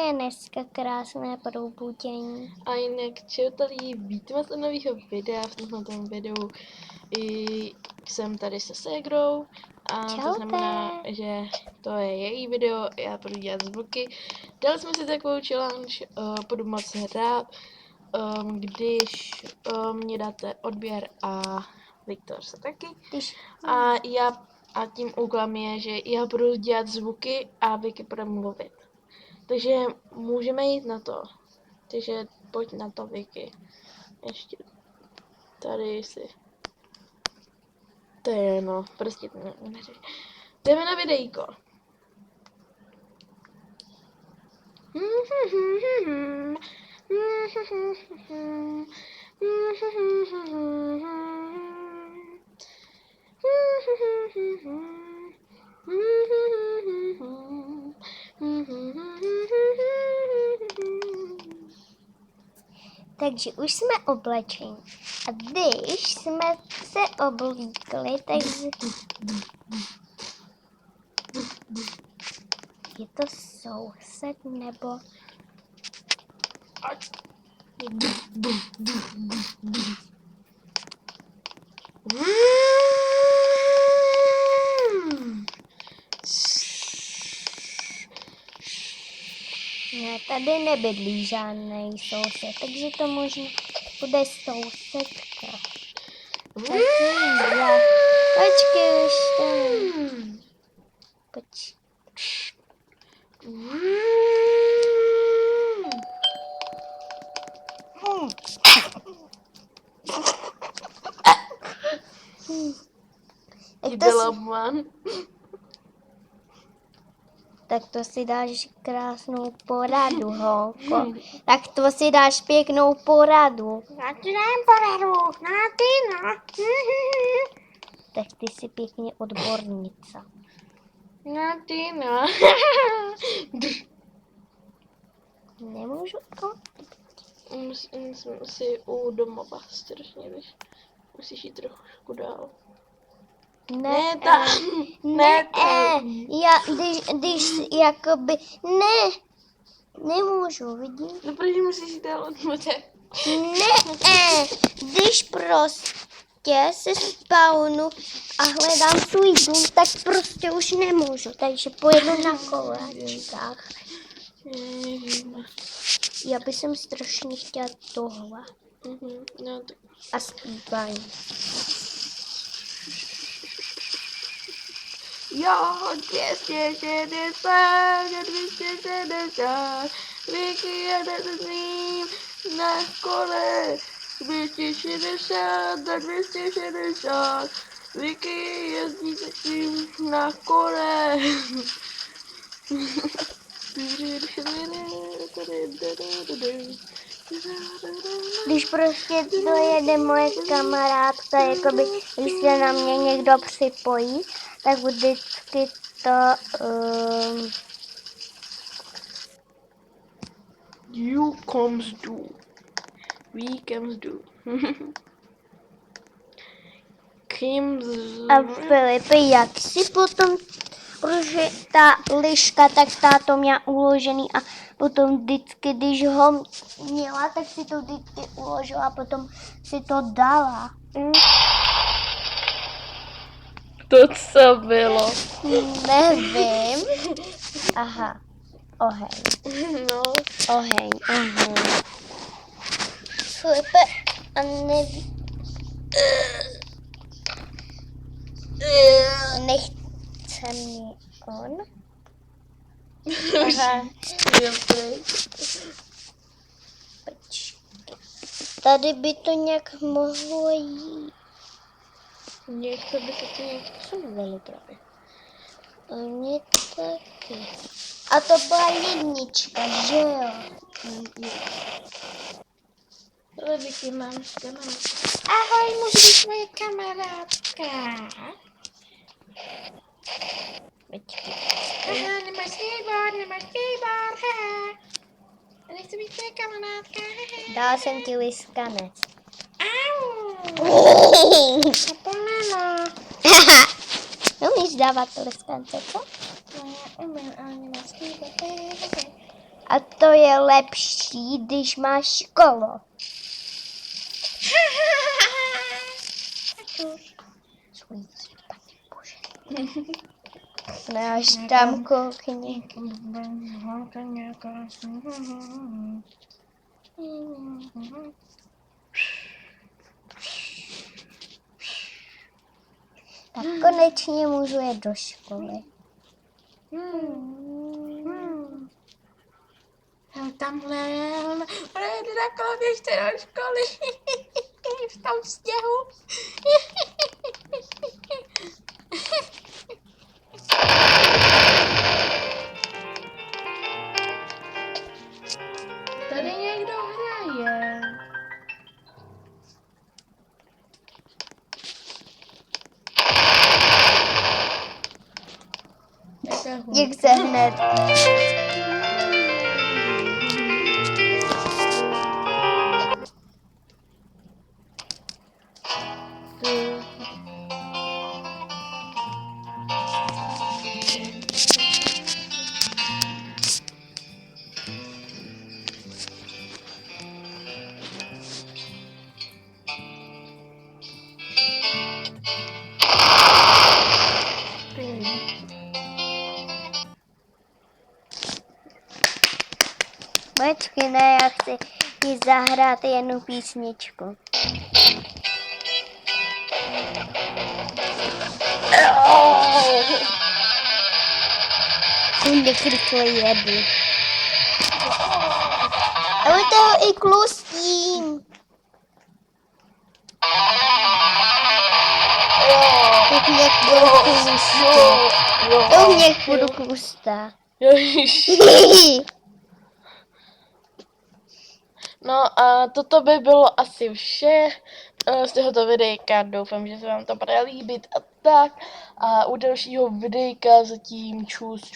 je dneska krásné probudění. A jinak, čeho tady vítám z nového videa. V tomto videu jsem tady se ségrou. A Čaute. to znamená, že to je její video, já budu dělat zvuky. Dali jsme si takovou challenge, budu moc rád, když mě dáte odběr a Viktor se taky. A tím úkolem je, že já budu dělat zvuky a Vicky bude mluvit. Takže můžeme jít na to. Takže pojď na to, Vicky. Ještě tady si. To je no, prostě to neřeš. Jdeme na videjko. Takže už jsme oblečeni. A když jsme se oblíkli, tak je to soused nebo... Ne, tady nebydlí žádný soused, takže to možná bude sousedka. Počkej, už tam. Tak to si dáš krásnou poradu, holko. Tak to si dáš pěknou poradu. Já ti dám poradu, no ty no. Tak ty jsi pěkně odbornice. No ty no. Nemůžu to? Musím si u domova strašně, víš. Musíš jít trošku dál. Ne, Ne, já, když jakoby, ne, nemůžu, vidíš? No protože musíš jít dál od moře. Ne, když prostě se spawnu a hledám svůj dům, tak prostě už nemůžu, takže pojedu na koláčkách. Já bych jsem strašně chtěla tohle. No, tak. A zpívání. Jo, 260, 260, Vicky jede s ním na kole. 260 a 260, Vicky jezdí s ním na kole. Když prostě dojede moje kamarádka, jakoby, když se na mě někdo připojí, tak vždycky to... You comes do. We comes do. A Filipe, jak si potom, protože ta liška, tak táto měla uložený a potom vždycky, když ho měla, tak si to vždycky uložila a potom si to dala. To co bylo? Nevím. Aha, oheň. No. Oheň, aha. Filipe, a neví... Nechce mě on. Aha. Tady by to nějak mohlo jít. Něco by se to nějak posunovalo právě. A mě taky. A to byla jednička, že jo? Ale Vicky, mám kamarádku. Ahoj, můžu být moje kamarádka. Aha, nemáš skateboard, haha. A nechci být tvoje kamarádka, haha. Dala jsem ti liskanec. Au. To pomelo. Umíš dávat liskance, co? No já umím, ale nemám skateboard, haha. A to je lepší, když máš kolo. Sweet, Pane Bože. Ne, až tam koukni. Tak konečně můžu jet do školy. Tamhle jde na kolo běžte do školy. V tom sněhu. Tady někdo hraje. Jak se hned. Počkej, ne, já chci jí zahrát jednu písničku. Jak rychle jedu. A on toho i klustím. Tak nějak budu klustat. Tak nějak budu klustat. No a toto by bylo asi vše z tohoto videjka. Doufám, že se vám to bude líbit a tak. A u dalšího videjka zatím čus.